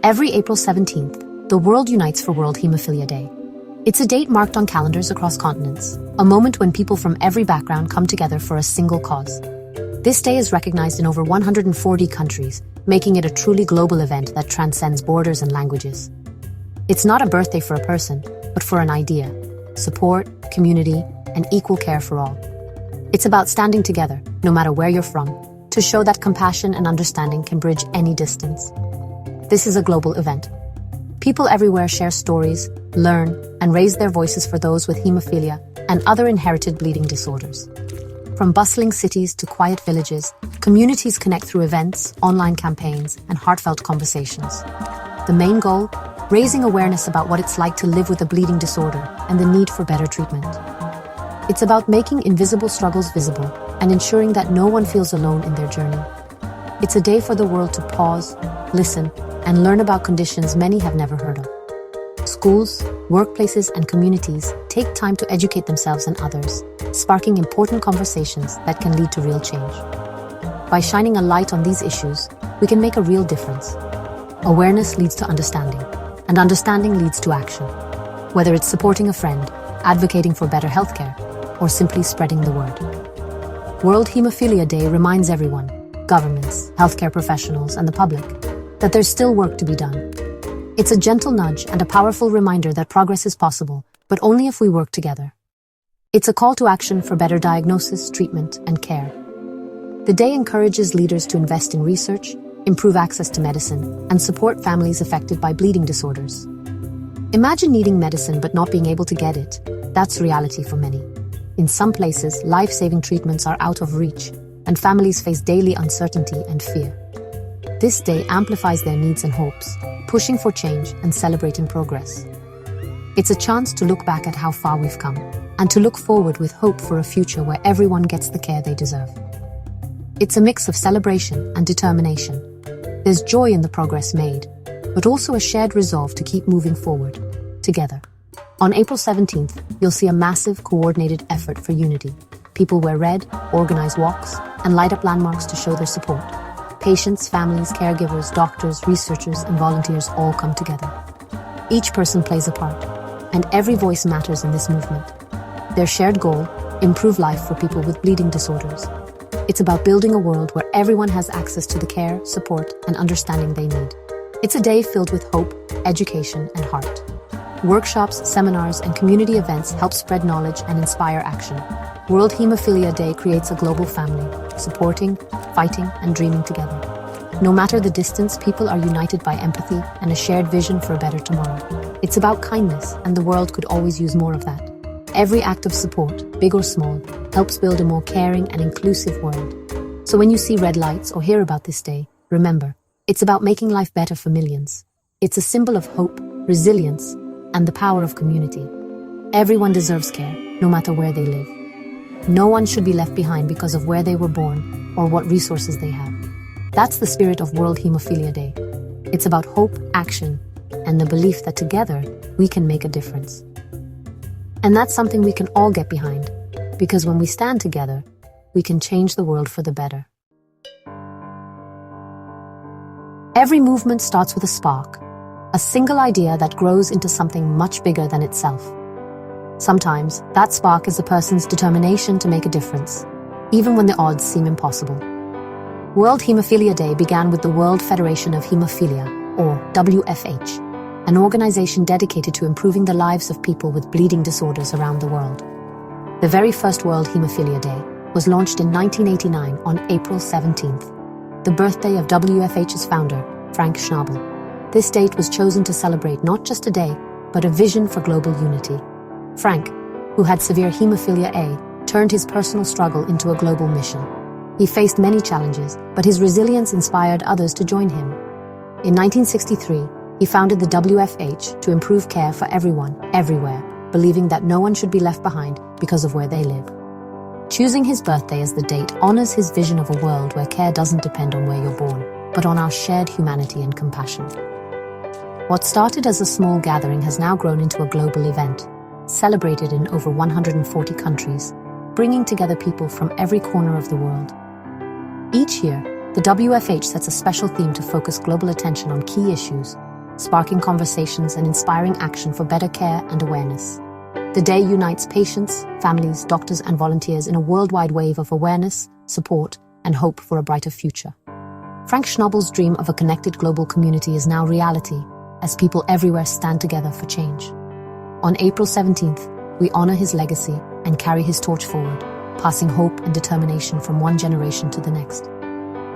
Every April 17th, the world unites for World Haemophilia Day. It's a date marked on calendars across continents, a moment when people from every background come together for a single cause. This day is recognized in over 140 countries, making it a truly global event that transcends borders and languages. It's not a birthday for a person, but for an idea: support, community, and equal care for all. It's about standing together, no matter where you're from, to show that compassion and understanding can bridge any distance. This is a global event. People everywhere share stories, learn, and raise their voices for those with hemophilia and other inherited bleeding disorders. From bustling cities to quiet villages, communities connect through events, online campaigns, and heartfelt conversations. The main goal? Raising awareness about what it's like to live with a bleeding disorder and the need for better treatment. It's about making invisible struggles visible and ensuring that no one feels alone in their journey. It's a day for the world to pause, listen, and learn about conditions many have never heard of. Schools, workplaces, and communities take time to educate themselves and others, sparking important conversations that can lead to real change. By shining a light on these issues, we can make a real difference. Awareness leads to understanding, and understanding leads to action. Whether it's supporting a friend, advocating for better healthcare, or simply spreading the word. World Haemophilia Day reminds everyone, governments, healthcare professionals, and the public, that there's still work to be done. It's a gentle nudge and a powerful reminder that progress is possible, but only if we work together. It's a call to action for better diagnosis, treatment, and care. The day encourages leaders to invest in research, improve access to medicine, and support families affected by bleeding disorders. Imagine needing medicine but not being able to get it. That's reality for many. In some places, life-saving treatments are out of reach, and families face daily uncertainty and fear. This day amplifies their needs and hopes, pushing for change and celebrating progress. It's a chance to look back at how far we've come, and to look forward with hope for a future where everyone gets the care they deserve. It's a mix of celebration and determination. There's joy in the progress made, but also a shared resolve to keep moving forward, together. On April 17th, you'll see a massive, coordinated effort for unity. People wear red, organize walks, and light up landmarks to show their support. Patients, families, caregivers, doctors, researchers, and volunteers all come together. Each person plays a part, and every voice matters in this movement. Their shared goal: improve life for people with bleeding disorders. It's about building a world where everyone has access to the care, support, and understanding they need. It's a day filled with hope, education, and heart. Workshops, seminars, and community events help spread knowledge and inspire action. World Haemophilia Day creates a global family, supporting, fighting, and dreaming together. No matter the distance, people are united by empathy and a shared vision for a better tomorrow. It's about kindness, and the world could always use more of that. Every act of support, big or small, helps build a more caring and inclusive world. So when you see red lights or hear about this day, remember, it's about making life better for millions. It's a symbol of hope, resilience, and the power of community. Everyone deserves care, no matter where they live. No one should be left behind because of where they were born or what resources they have. That's the spirit of World Haemophilia Day. It's about hope, action, and the belief that together we can make a difference. And that's something we can all get behind, because when we stand together, we can change the world for the better. Every movement starts with a spark, a single idea that grows into something much bigger than itself. Sometimes, that spark is a person's determination to make a difference, even when the odds seem impossible. World Haemophilia Day began with the World Federation of Haemophilia, or WFH, an organization dedicated to improving the lives of people with bleeding disorders around the world. The very first World Haemophilia Day was launched in 1989 on April 17th, the birthday of WFH's founder, Frank Schnabel. This date was chosen to celebrate not just a day, but a vision for global unity. Frank, who had severe hemophilia A, turned his personal struggle into a global mission. He faced many challenges, but his resilience inspired others to join him. In 1963, he founded the WFH to improve care for everyone, everywhere, believing that no one should be left behind because of where they live. Choosing his birthday as the date honors his vision of a world where care doesn't depend on where you're born, but on our shared humanity and compassion. What started as a small gathering has now grown into a global event, celebrated in over 140 countries, bringing together people from every corner of the world. Each year, the WFH sets a special theme to focus global attention on key issues, sparking conversations and inspiring action for better care and awareness. The day unites patients, families, doctors, and volunteers in a worldwide wave of awareness, support, and hope for a brighter future. Frank Schnabel's dream of a connected global community is now reality, as people everywhere stand together for change. On April 17th, we honor his legacy and carry his torch forward, passing hope and determination from one generation to the next.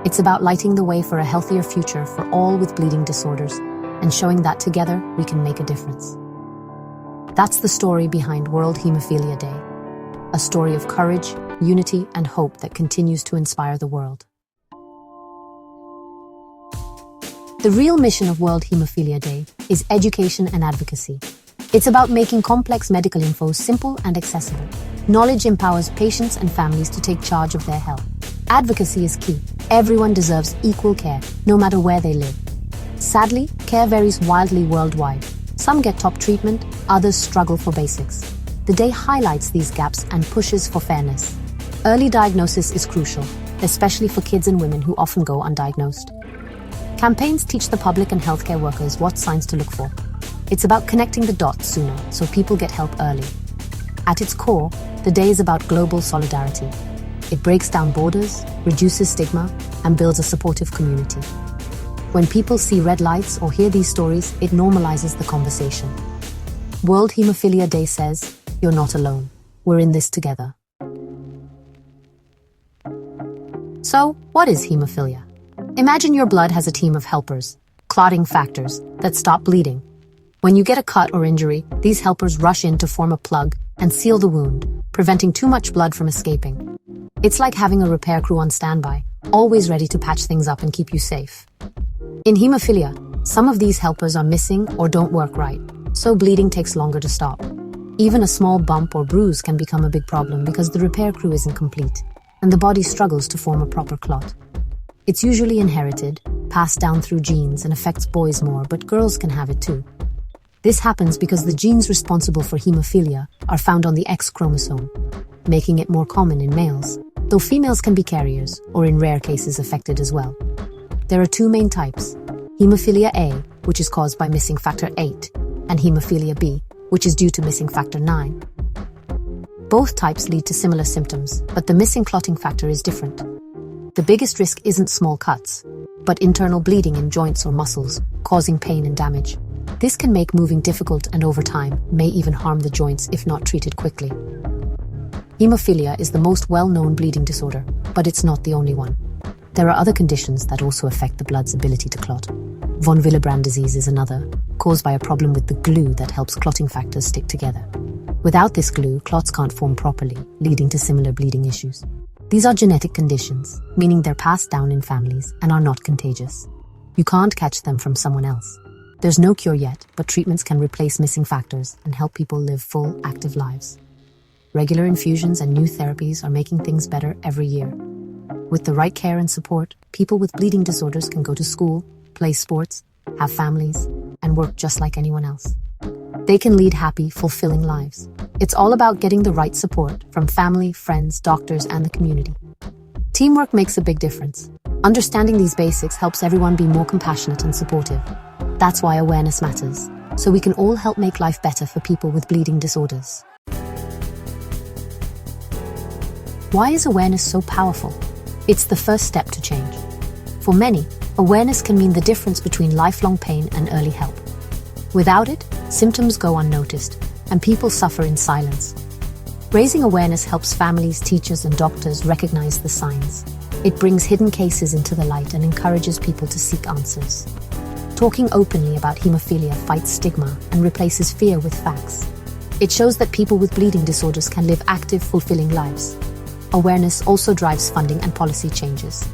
It's about lighting the way for a healthier future for all with bleeding disorders and showing that together we can make a difference. That's the story behind World Haemophilia Day, a story of courage, unity, and hope that continues to inspire the world. The real mission of World Haemophilia Day is education and advocacy. It's about making complex medical info simple and accessible. Knowledge empowers patients and families to take charge of their health. Advocacy is key. Everyone deserves equal care, no matter where they live. Sadly, care varies wildly worldwide. Some get top treatment, others struggle for basics. The day highlights these gaps and pushes for fairness. Early diagnosis is crucial, especially for kids and women who often go undiagnosed. Campaigns teach the public and healthcare workers what signs to look for. It's about connecting the dots sooner so people get help early. At its core, the day is about global solidarity. It breaks down borders, reduces stigma, and builds a supportive community. When people see red lights or hear these stories, it normalizes the conversation. World Haemophilia Day says, you're not alone. We're in this together. So, what is hemophilia? Imagine your blood has a team of helpers, clotting factors, that stop bleeding. When you get a cut or injury, these helpers rush in to form a plug and seal the wound, preventing too much blood from escaping. It's like having a repair crew on standby, always ready to patch things up and keep you safe. In hemophilia, some of these helpers are missing or don't work right, so bleeding takes longer to stop. Even a small bump or bruise can become a big problem because the repair crew isn't complete, and the body struggles to form a proper clot. It's usually inherited, passed down through genes, and affects boys more, but girls can have it too. This happens because the genes responsible for hemophilia are found on the X chromosome, making it more common in males, though females can be carriers, or in rare cases affected as well. There are two main types: hemophilia A, which is caused by missing factor 8, and hemophilia B, which is due to missing factor 9. Both types lead to similar symptoms, but the missing clotting factor is different. The biggest risk isn't small cuts, but internal bleeding in joints or muscles, causing pain and damage. This can make moving difficult and over time may even harm the joints if not treated quickly. Hemophilia is the most well-known bleeding disorder, but it's not the only one. There are other conditions that also affect the blood's ability to clot. Von Willebrand disease is another, caused by a problem with the glue that helps clotting factors stick together. Without this glue, clots can't form properly, leading to similar bleeding issues. These are genetic conditions, meaning they're passed down in families and are not contagious. You can't catch them from someone else. There's no cure yet, but treatments can replace missing factors and help people live full, active lives. Regular infusions and new therapies are making things better every year. With the right care and support, people with bleeding disorders can go to school, play sports, have families, and work just like anyone else. They can lead happy, fulfilling lives. It's all about getting the right support from family, friends, doctors, and the community. Teamwork makes a big difference. Understanding these basics helps everyone be more compassionate and supportive. That's why awareness matters, so we can all help make life better for people with bleeding disorders. Why is awareness so powerful? It's the first step to change. For many, awareness can mean the difference between lifelong pain and early help. Without it, symptoms go unnoticed, and people suffer in silence. Raising awareness helps families, teachers, and doctors recognize the signs. It brings hidden cases into the light and encourages people to seek answers. Talking openly about hemophilia fights stigma and replaces fear with facts. It shows that people with bleeding disorders can live active, fulfilling lives. Awareness also drives funding and policy changes.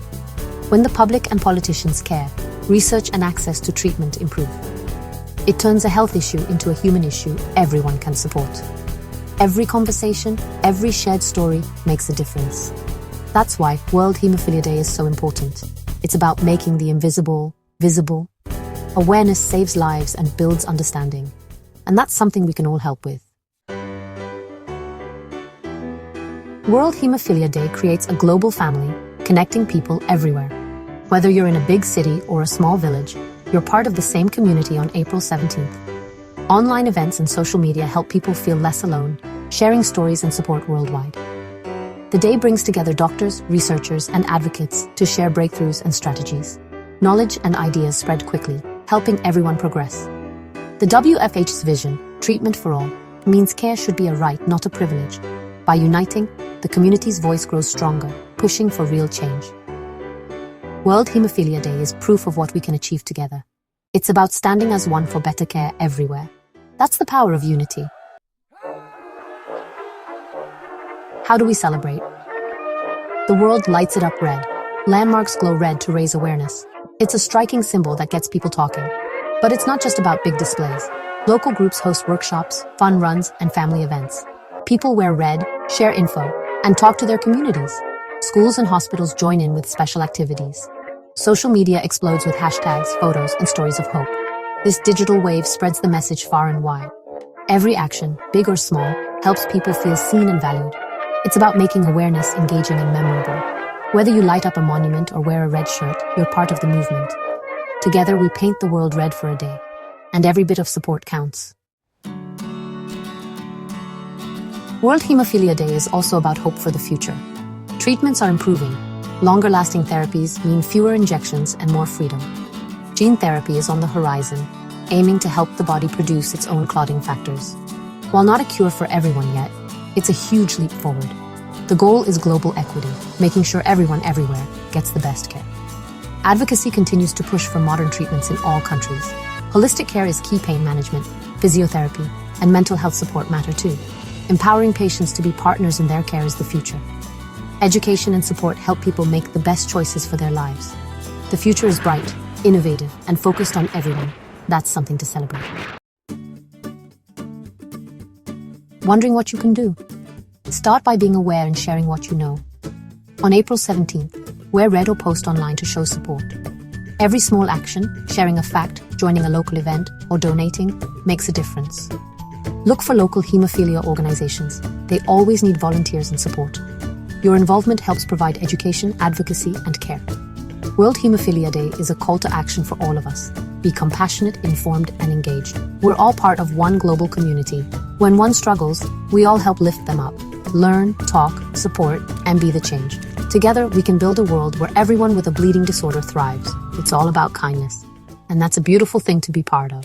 When the public and politicians care, research and access to treatment improve. It turns a health issue into a human issue everyone can support. Every conversation, every shared story makes a difference. That's why World Haemophilia Day is so important. It's about making the invisible visible. Awareness saves lives and builds understanding. And that's something we can all help with. World Haemophilia Day creates a global family, connecting people everywhere. Whether you're in a big city or a small village, you're part of the same community on April 17th. Online events and social media help people feel less alone, sharing stories and support worldwide. The day brings together doctors, researchers, and advocates to share breakthroughs and strategies. Knowledge and ideas spread quickly, helping everyone progress. The WFH's vision, treatment for all, means care should be a right, not a privilege. By uniting, the community's voice grows stronger, pushing for real change. World Haemophilia Day is proof of what we can achieve together. It's about standing as one for better care everywhere. That's the power of unity. How do we celebrate? The world lights it up red. Landmarks glow red to raise awareness. It's a striking symbol that gets people talking. But it's not just about big displays. Local groups host workshops, fun runs, and family events. People wear red, share info, and talk to their communities. Schools and hospitals join in with special activities. Social media explodes with hashtags, photos, and stories of hope. This digital wave spreads the message far and wide. Every action, big or small, helps people feel seen and valued. It's about making awareness engaging and memorable. Whether you light up a monument or wear a red shirt, you're part of the movement. Together, we paint the world red for a day. And every bit of support counts. World Haemophilia Day is also about hope for the future. Treatments are improving. Longer-lasting therapies mean fewer injections and more freedom. Gene therapy is on the horizon, aiming to help the body produce its own clotting factors. While not a cure for everyone yet, it's a huge leap forward. The goal is global equity, making sure everyone everywhere gets the best care. Advocacy continues to push for modern treatments in all countries. Holistic care is key. Pain management, physiotherapy, and mental health support matter too. Empowering patients to be partners in their care is the future. Education and support help people make the best choices for their lives. The future is bright, innovative, and focused on everyone. That's something to celebrate. Wondering what you can do? Start by being aware and sharing what you know. On April 17th, wear red or post online to show support. Every small action, sharing a fact, joining a local event, or donating, makes a difference. Look for local haemophilia organizations. They always need volunteers and support. Your involvement helps provide education, advocacy, and care. World Haemophilia Day is a call to action for all of us. Be compassionate, informed, and engaged. We're all part of one global community. When one struggles, we all help lift them up. Learn, talk, support, and be the change. Together, we can build a world where everyone with a bleeding disorder thrives. It's all about kindness. And that's a beautiful thing to be part of.